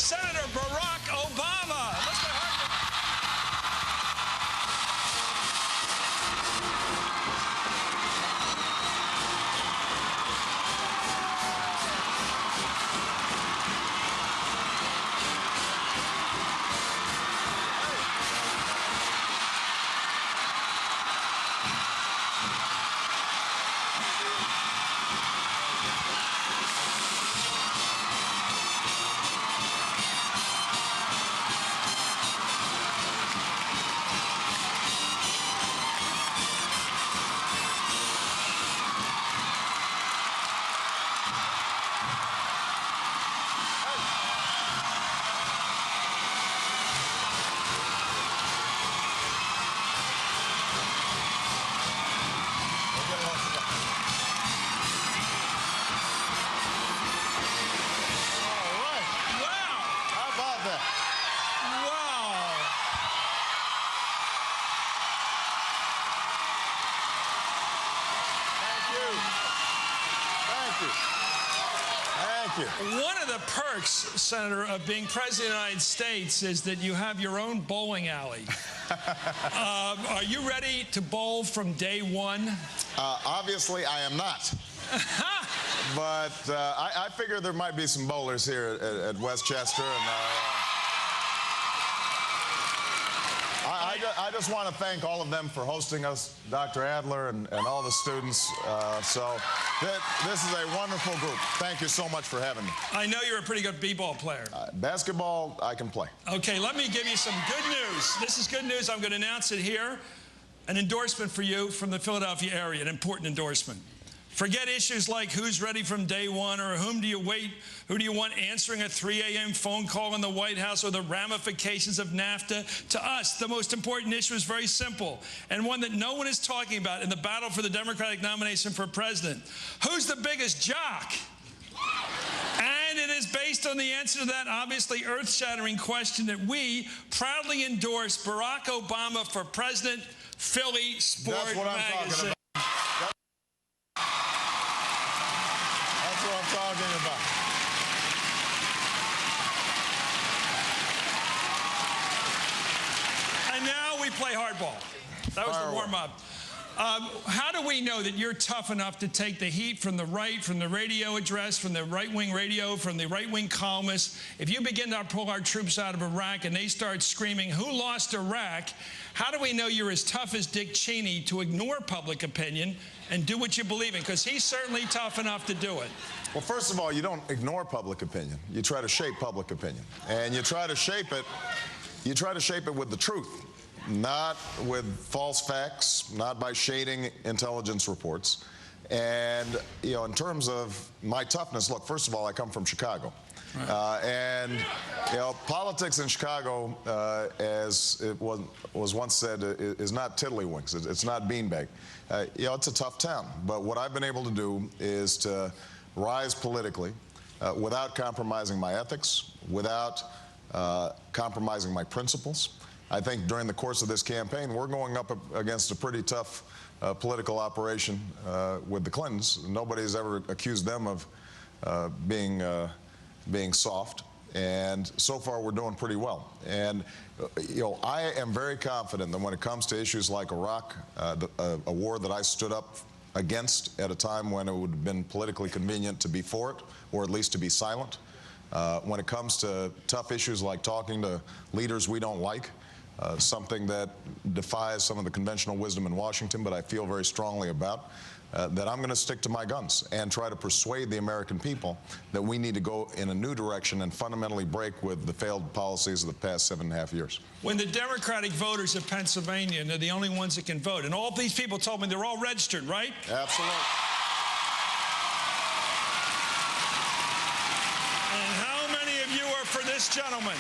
Senator Barack Obama. Let's go Hardball. One of the perks, Senator, of being President of the United States is that you have your own bowling alley. Are you ready to bowl from day one? Obviously, I am not. But I figure there might be some bowlers here at Westchester. And, I just want to thank all of them for hosting us, Dr. Adler and all the students. This is a wonderful group. Thank you so much for having me. I know you're a pretty good b-ball player. Basketball, I can play. Okay, let me give you some good news. This is good news. I'm going to announce it here. An endorsement for you from the Philadelphia area, an important endorsement. Forget issues like who's ready from day one or who do you want answering a 3 a.m. phone call in the White House or the ramifications of NAFTA. To us, the most important issue is very simple and one that no one is talking about in the battle for the Democratic nomination for president. Who's the biggest jock? And it is based on the answer to that obviously earth-shattering question that we proudly endorse Barack Obama for president, Philly Sport That's what I'm Magazine. talking about. That's what I'm talking about. And now we play hardball. That was the warm-up. How do we know that you're tough enough to take the heat from the right, from the radio address, from the right-wing radio, from the right-wing columnists? If you begin to pull our troops out of Iraq and they start screaming, who lost Iraq? How do we know you're as tough as Dick Cheney to ignore public opinion and do what you believe in? Because he's certainly tough enough to do it. Well, first of all, you don't ignore public opinion. You try to shape public opinion. And you try to shape it with the truth. Not with false facts, not by shading intelligence reports. And, you know, in terms of my toughness, look, first of all, I come from Chicago. Right. And, you know, politics in Chicago, as it was once said, is not tiddlywinks. It's not beanbag. You know, it's a tough town. But what I've been able to do is to rise politically without compromising my ethics, without compromising my principles. I think during the course of this campaign, we're going up against a pretty tough political operation with the Clintons. Nobody's ever accused them of being soft, and so far we're doing pretty well. And you know, I am very confident that when it comes to issues like Iraq, a war that I stood up against at a time when it would have been politically convenient to be for it, or at least to be silent. When it comes to tough issues like talking to leaders we don't like, something that defies some of the conventional wisdom in Washington, but I feel very strongly about, that I'm going to stick to my guns and try to persuade the American people that we need to go in a new direction and fundamentally break with the failed policies of the past 7.5 years. When the Democratic voters of Pennsylvania, and they're the only ones that can vote, and all these people told me they're all registered, right? Absolutely. And how many of you are for this gentleman?